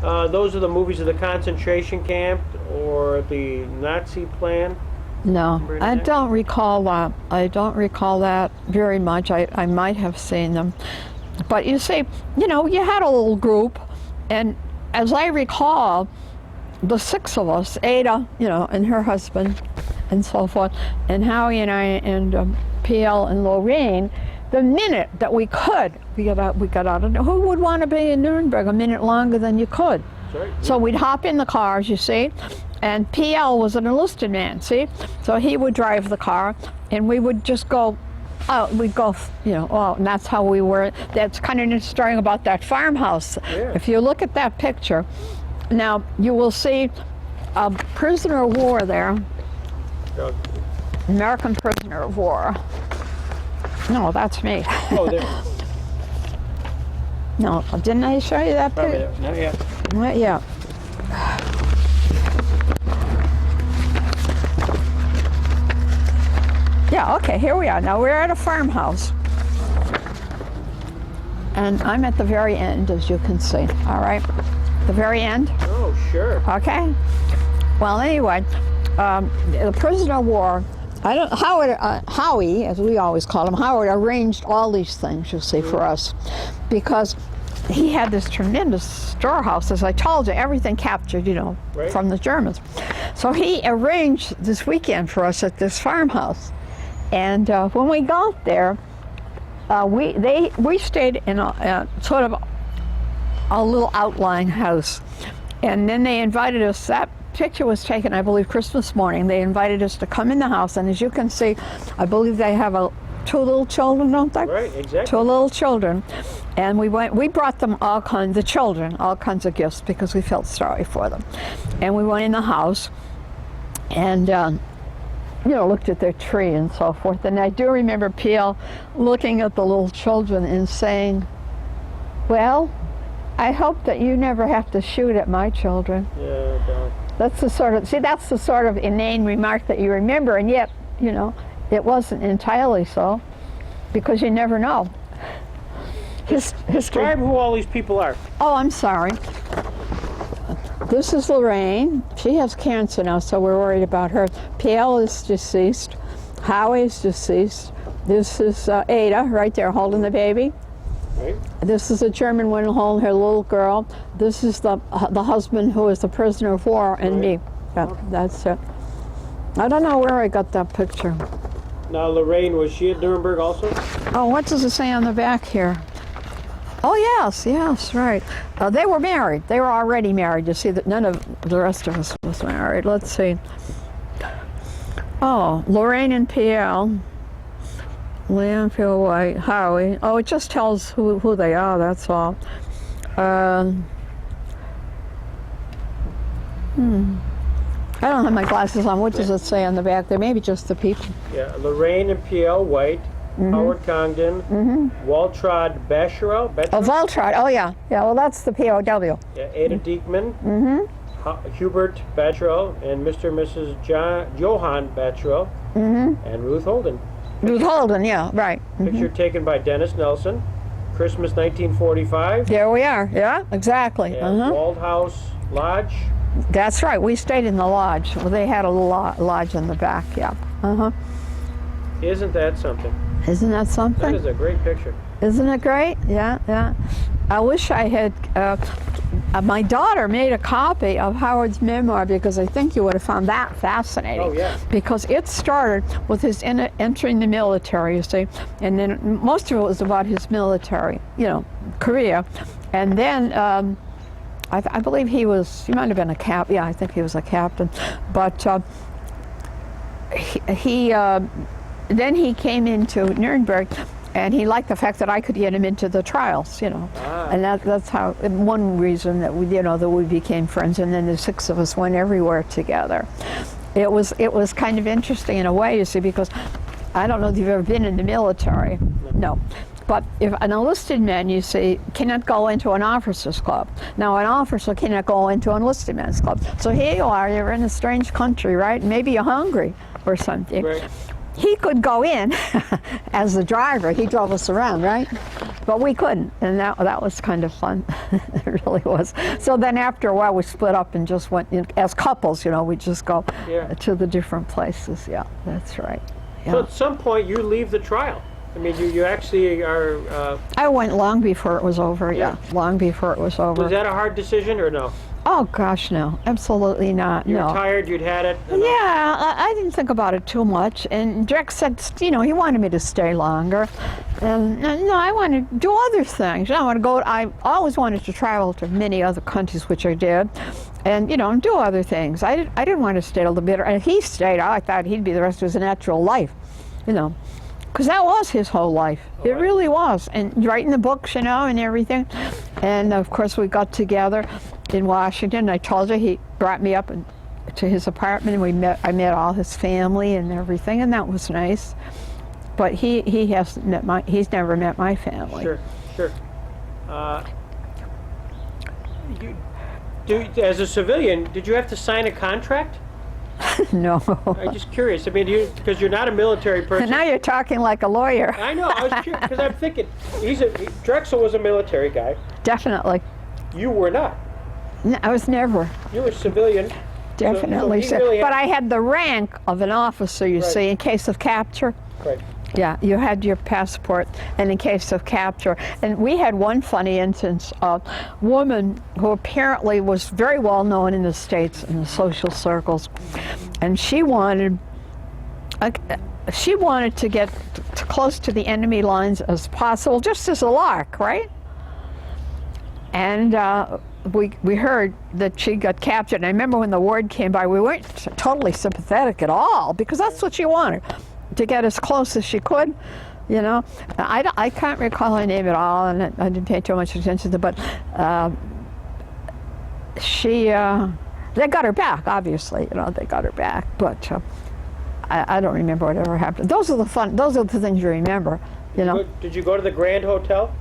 Those are the movies of the concentration camp or the Nazi plan? No, I don't recall that. I don't recall that very much. I might have seen them. But you see, you know, you had a little group, and as I recall, the six of us, Ada, you know, and her husband, and so forth, and Howie and I, and PL and Lorraine, the minute that we could, we got out. And who would want to be in Nuremberg a minute longer than you could? Right. So we'd hop in the cars, you see, and PL was an enlisted man, see? So he would drive the car, and we would just go out. We'd go, you know, oh, and that's how we were. That's kind of interesting about that farmhouse. Yeah. If you look at that picture, now you will see a prisoner of war there. American prisoner of war. No, that's me. Oh, there. No, didn't I show you that Probably picture? not yet. Not yet. Yeah, okay, here we are. Now we're at a farmhouse. And I'm at the very end, as you can see. All right? The very end? Oh, sure. Okay. Well, anyway, the prisoner of war, Howie, as we always call him, Howard arranged all these things, you see, for us, because he had this tremendous storehouse, as I told you, everything captured, you know, right, from the Germans. So he arranged this weekend for us at this farmhouse. And when we got there, we stayed in a sort of a little outlying house. And then they invited us, that picture was taken, I believe, Christmas morning. They invited us to come in the house, and as you can see, I believe they have two little children, don't they? Right, exactly. Two little children. And we brought them the children, all kinds of gifts because we felt sorry for them. And we went in the house and, looked at their tree and so forth. And I do remember Peel looking at the little children and saying, well, I hope that you never have to shoot at my children. Yeah, don't. That's the sort of inane remark that you remember, and yet, it wasn't entirely so, because you never know. Describe who all these people are. Oh, I'm sorry. This is Lorraine. She has cancer now, so we're worried about her. Pale is deceased. Howie is deceased. This is Ada, right there, holding the baby. Right. This is a German woman holding her little girl. This is the husband who is the prisoner of war, and me. Yeah, that's it. I don't know where I got that picture. Now, Lorraine, was she at Nuremberg also? Oh, what does it say on the back here? Oh, yes, right. They were married. They were already married. You see that none of the rest of us was married. Let's see. Oh, Lorraine and P.L. Leon, Phil White, Howie. Oh, it just tells who they are, that's all. I don't have my glasses on. What does it say on the back there? Maybe just the people. Yeah, Lorraine and P.L. White, Howard Congdon, Waltraud Bascherel. Oh, Waltraud. Oh, yeah. Yeah, well, that's the POW. Yeah, Ada Diekman, Hubert Bascherel, and Mr. and Mrs. Johann Bascherel, and Ruth Holden. Ruth Holden, yeah, right. Picture taken by Dennis Nelson, Christmas 1945. There we are. Yeah, exactly. And Waldhaus Lodge. That's right. We stayed in the lodge. Well, they had a lodge in the back, yeah. Isn't that something? Isn't that something? That is a great picture. Isn't it great? Yeah, yeah. I wish I had, my daughter made a copy of Howard's memoir because I think you would have found that fascinating. Oh, yeah. Because it started with his entering the military, you see, and then most of it was about his military, career. And then I believe he might have been a captain. Yeah, I think he was a captain. But then he came into Nuremberg, and he liked the fact that I could get him into the trials, and that's how one reason that we became friends. And then the six of us went everywhere together. It was kind of interesting in a way, you see, because I don't know if you've ever been in the military. No. But if an enlisted man, you see, cannot go into an officers club. Now, an officer cannot go into an enlisted man's club. So here you are, you're in a strange country, right? Maybe you're hungry or something. Right. He could go in as the driver. He drove us around, right? But we couldn't, and that was kind of fun. It really was. So then after a while, we split up and just went, as couples, we just go to the different places. Yeah, that's right. Yeah. So at some point, you leave the trial. I mean, you actually are... I went long before it was over, yeah. Long before it was over. Was that a hard decision or no? Oh, gosh, no. Absolutely not, You were tired, you'd had it? Yeah, I didn't think about it too much. And Drek said, he wanted me to stay longer. And, no, I want to do other things. I always wanted to travel to many other countries, which I did. And, do other things. I didn't want to stay a little bit. And he stayed. I thought he'd be the rest of his natural life, Because that was his whole life. It really was. And writing the books, and everything. And of course we got together in Washington. I told you he brought me up to his apartment, and I met all his family and everything, and that was nice. But he's never met my family. Sure. As a civilian, did you have to sign a contract? No. I'm just curious. I mean, because you're not a military person. Now you're talking like a lawyer. I know. I was curious because I'm thinking Drexel was a military guy. Definitely. You were not. No, I was never. You were a civilian. Definitely. So really but I had the rank of an officer, you see, in case of capture. Right. Yeah, you had your passport, and in case of capture. And we had one funny instance of a woman who apparently was very well known in the States in the social circles, and she wanted to get close to the enemy lines as possible, just as a lark, right? And we heard that she got captured. And I remember when the word came by, we weren't totally sympathetic at all, because that's what she wanted, to get as close as she could, you know. I can't recall her name at all, and I didn't pay too much attention to, but they got her back, obviously, you know, they got her back, but I don't remember whatever happened. Those are the things you remember, you know. Did you go to the Grand Hotel?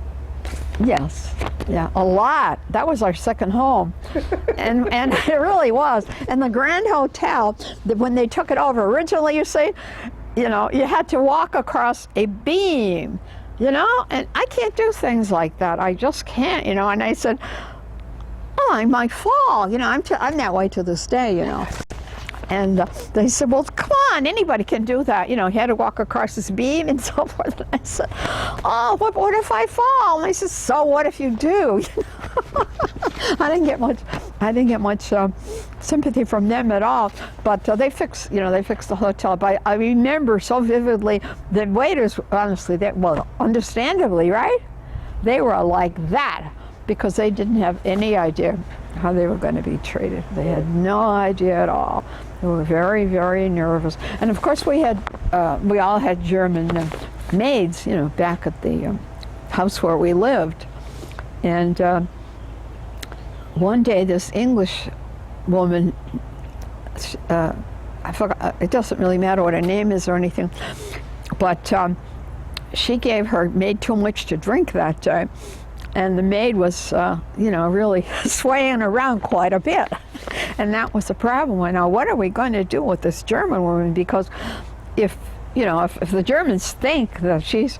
Yes, yeah, a lot. That was our second home, and it really was. And the Grand Hotel, when they took it over originally, you see, you know, you had to walk across a beam, you know, and I can't do things like that. I just can't, you know. And I said, oh, I might fall, you know. I'm that way to this day, you know. And they said, well, come on, anybody can do that. You know, he had to walk across this beam and so forth. And I said, oh, what if I fall? And I said, so what if you do? I didn't get much sympathy from them at all. But they fixed the hotel. But I remember so vividly the waiters, honestly, understandably, right? They were like that because they didn't have any idea how they were going to be treated. They had no idea at all. They were very, very nervous. And of course we all had German maids, you know, back at the house where we lived. And one day this English woman, I forgot, it doesn't really matter what her name is or anything, but she gave her maid too much to drink that day. And the maid was, you know, really swaying around quite a bit. And that was the problem. Now, what are we going to do with this German woman? Because if the Germans think that she's,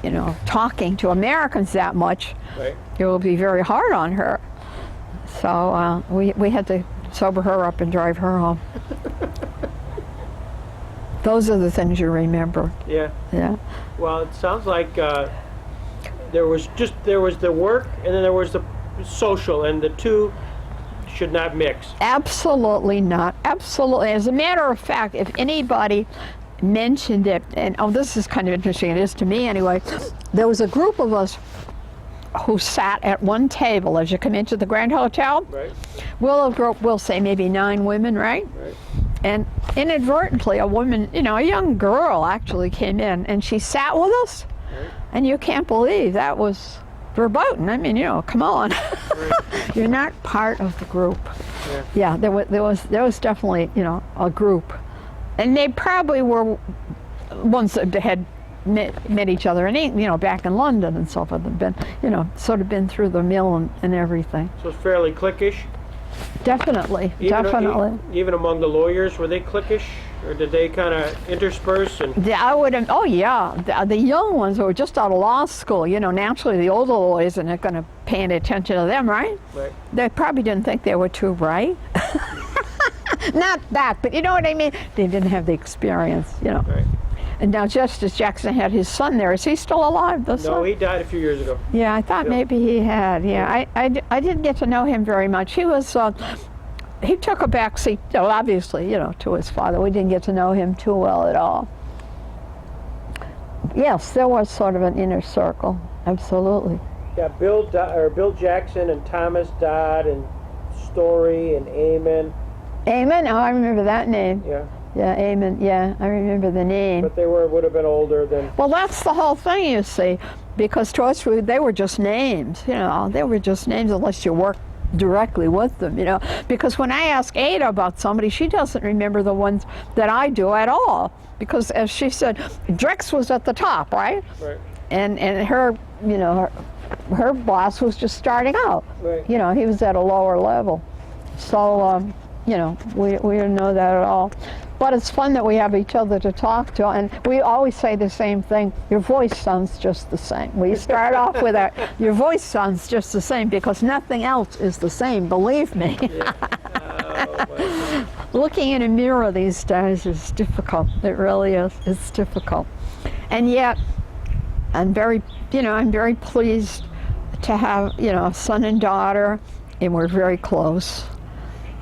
you know, talking to Americans that much, right, it will be very hard on her. So we had to sober her up and drive her home. Those are the things you remember. Yeah. Yeah. Well, it sounds like there was the work and then there was the social, and the two should not mix. Absolutely not. Absolutely. As a matter of fact, if anybody mentioned it, and this is kind of interesting, it is to me anyway, there was a group of us who sat at one table as you come into the Grand Hotel. Right. We'll say maybe 9 women, right? Right. And inadvertently, a woman, you know, a young girl actually came in and she sat with us. Right. And you can't believe that was verboten. I mean, you know, come on. Right. You're not part of the group. Yeah, there was definitely, you know, a group. And they probably were ones that had met each other, and you know, back in London and so forth, and been, you know, sort of been through the mill and everything. So it's fairly cliquish? Definitely. Even among the lawyers, were they cliquish? Or did they kind of intersperse? Oh yeah, the young ones who were just out of law school, you know, naturally the older lawyers are not going to pay any attention to them, right? Right. They probably didn't think they were too bright. Not that, but you know what I mean? They didn't have the experience, you know. Right. And now Justice Jackson had his son there. Is he still alive? No, he died a few years ago. Yeah, I thought maybe he had. Yeah, I didn't get to know him very much. He was, he took a back seat, obviously, you know, to his father. We didn't get to know him too well at all. Yes, there was sort of an inner circle, absolutely. Yeah, Bill Jackson and Thomas Dodd and Story and Amon. Amon? Oh, I remember that name. Yeah. Yeah, Amon. Yeah, I remember the name. But they would have been older than. Well, that's the whole thing, you see, because to us, they were just names. You know, they were just names unless you worked directly with them. You know, because when I ask Ada about somebody, she doesn't remember the ones that I do at all. Because as she said, Drex was at the top, right? Right. And her, you know, her boss was just starting out. Right. You know, he was at a lower level. So, you know, we didn't know that at all. But it's fun that we have each other to talk to, and we always say the same thing. Your voice sounds just the same. We start off with your voice sounds just the same, because nothing else is the same, believe me. Yeah. Oh, looking in a mirror these days is difficult. It really is. It's difficult. And yet, I'm very pleased to have, you know, a son and daughter, and we're very close,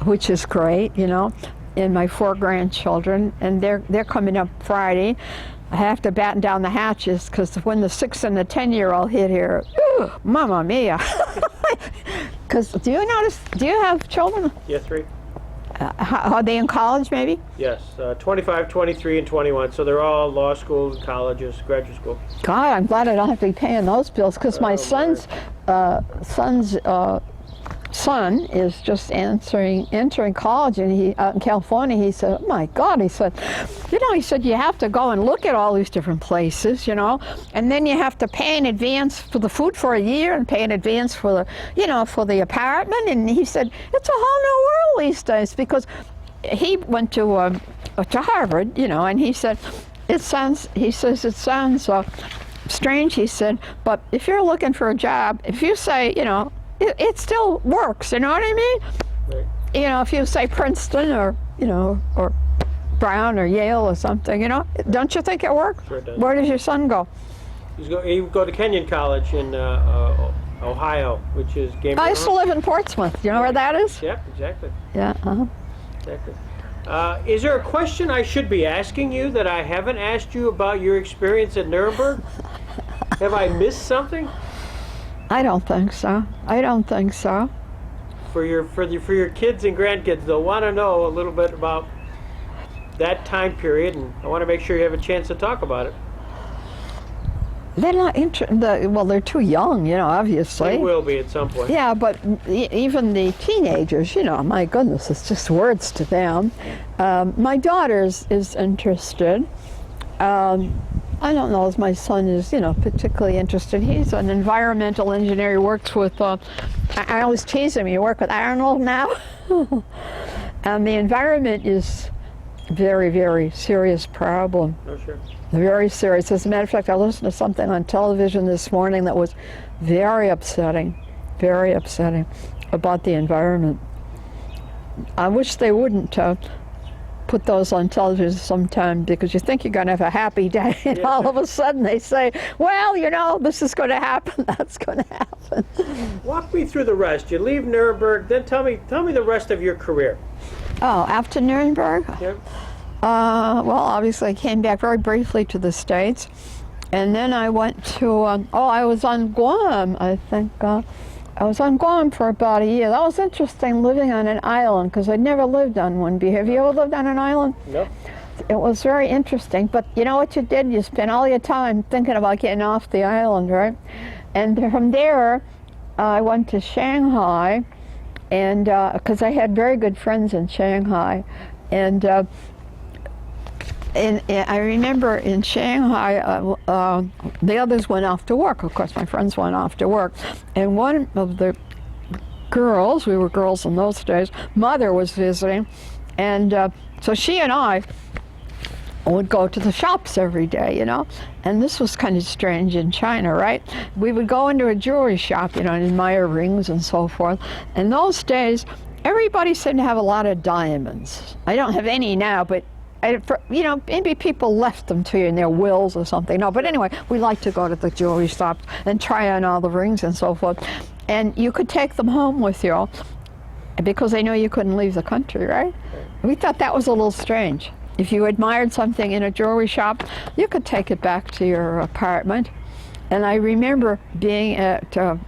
which is great, you know. And my 4 grandchildren, and they're coming up Friday. I have to batten down the hatches, because when the 6 and the 10-year-old hit here, ooh, mamma mia. Because do you have children? Yeah, 3. Are they in college, maybe? Yes, 25, 23, and 21. So they're all law schools, colleges, graduate school. God, I'm glad I don't have to be paying those bills, because my son's son is just entering college, and he out in California. He said, "Oh my God," he said, he said, "you have to go and look at all these different places, and then you have to pay in advance for the food for a year, and pay in advance for the, for the apartment." And he said, "It's a whole new world these days," because he went to Harvard, and he said, it sounds strange, he said, but if you're looking for a job, if you say, it still works, you know what I mean? Right. If you say Princeton or Brown or Yale or something, don't you think it works? Sure it does. Where does your son go? He go to Kenyon College in Ohio, which is Game. I used to live in Portsmouth. Do you know where that is? Yep, exactly. Yeah. Exactly. Is there a question I should be asking you that I haven't asked you about your experience at Nuremberg? Have I missed something? I don't think so. For your kids and grandkids, they'll want to know a little bit about that time period, and I want to make sure you have a chance to talk about it. They're not well, they're too young, obviously. They will be at some point. Yeah, but even the teenagers, my goodness, it's just words to them. My daughter is interested. I don't know if my son is, particularly interested. He's an environmental engineer. He works with, I always tease him, you work with Arnold now? And the environment is very, very serious problem. Oh, sure. Very serious. As a matter of fact, I listened to something on television this morning that was very upsetting about the environment. I wish they wouldn't put those on television sometime, because you think you're going to have a happy day, and all of a sudden they say, well, this is going to happen, that's going to happen. Walk me through the rest. You leave Nuremberg, then tell me the rest of your career. Oh, after Nuremberg? Yep. Well, obviously I came back very briefly to the States, and then I went to, I was on Guam, I think. I was on Guam for about a year. That was interesting, living on an island, because I'd never lived on one. Have you ever lived on an island? No. It was very interesting, but you know what you did? You spent all your time thinking about getting off the island, right? And from there, I went to Shanghai, and because I had very good friends in Shanghai, and I remember in Shanghai, the others went off to work. Of course, my friends went off to work. And one of the girls, we were girls in those days, mother was visiting. And so she and I would go to the shops every day, And this was kind of strange in China, right? We would go into a jewelry shop, and admire rings and so forth. In those days, everybody seemed to have a lot of diamonds. I don't have any now, but maybe people left them to you in their wills or something. No, but anyway, we like to go to the jewelry shops and try on all the rings and so forth. And you could take them home with you, because they knew you couldn't leave the country, right? We thought that was a little strange. If you admired something in a jewelry shop, you could take it back to your apartment. And I remember being at a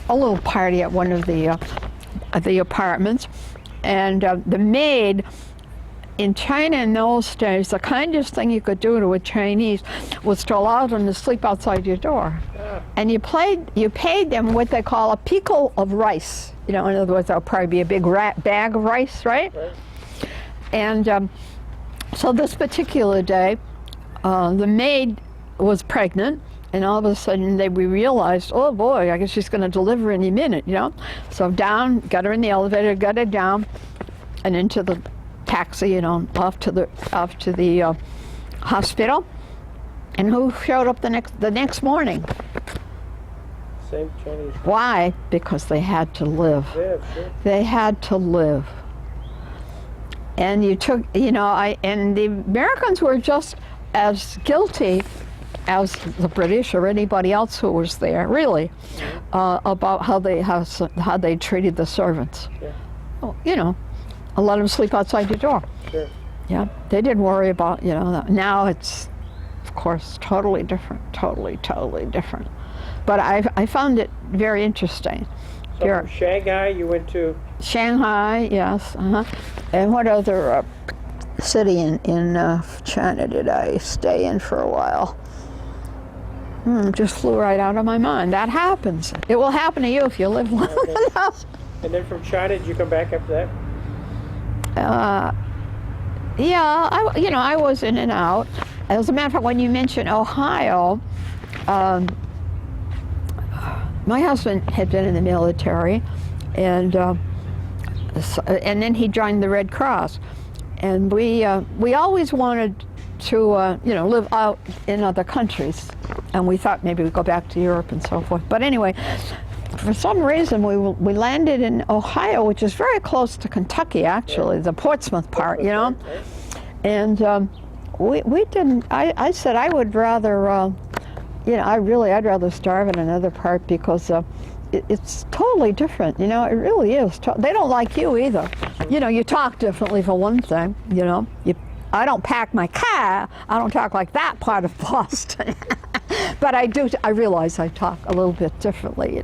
little party at one of the apartments, and the maid in China in those days, the kindest thing you could do to a Chinese was to allow them to sleep outside your door. Yeah. And you paid them what they call a pickle of rice. In other words, that'll probably be a big bag of rice, right? And so this particular day, the maid was pregnant, and all of a sudden we realized, oh boy, I guess she's going to deliver any minute, So got her in the elevator, got her down, and into the taxi, off to the hospital. And who showed up the next morning? Same Chinese. Why? Because they had to live. Yeah, sure. They had to live. And and the Americans were just as guilty as the British or anybody else who was there, really, about how they treated the servants. Yeah. I let them sleep outside your door. Sure. Yeah, they didn't worry about, now it's, of course, totally different, totally different. But I found it very interesting. So from Shanghai, you went to? Shanghai, yes. And what other city in China did I stay in for a while? Just flew right out of my mind. That happens. It will happen to you if you live long enough. And then from China, did you come back after that? Yeah, I was in and out. As a matter of fact, when you mentioned Ohio, my husband had been in the military, and then he joined the Red Cross, and we always wanted to live out in other countries, and we thought maybe we'd go back to Europe and so forth. But anyway, for some reason we landed in Ohio, which is very close to Kentucky, actually, the Portsmouth part, and we didn't. I said I would rather, I'd rather starve in another part because it's totally different. It really is. They don't like you either. You talk differently for one thing. I don't pack my car. I don't talk like that part of Boston. But I do. I realize I talk a little bit differently,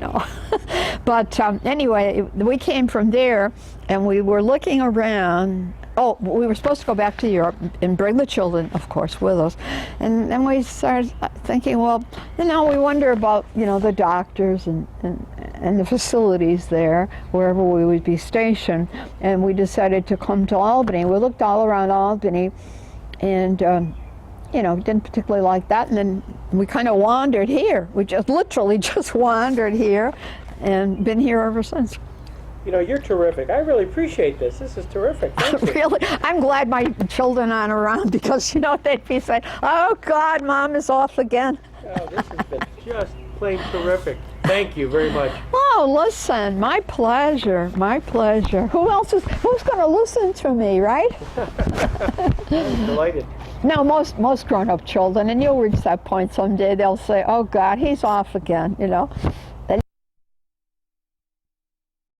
But anyway, we came from there, and we were looking around. Oh, we were supposed to go back to Europe and bring the children, of course, with us. And then we started thinking, well, we wonder about, the doctors and the facilities there, wherever we would be stationed. And we decided to come to Albany. We looked all around Albany and, didn't particularly like that. And then we kind of wandered here. We literally just wandered here and been here ever since. You're terrific. I really appreciate this. This is terrific. Thank you. Really? I'm glad my children aren't around because, they'd be saying, oh, God, Mom is off again. Oh, this has been just plain terrific. Thank you very much. Oh, listen, my pleasure, my pleasure. Who's going to listen to me, right? I'm delighted. No, most grown-up children, and you'll reach that point someday, they'll say, oh, God, he's off again,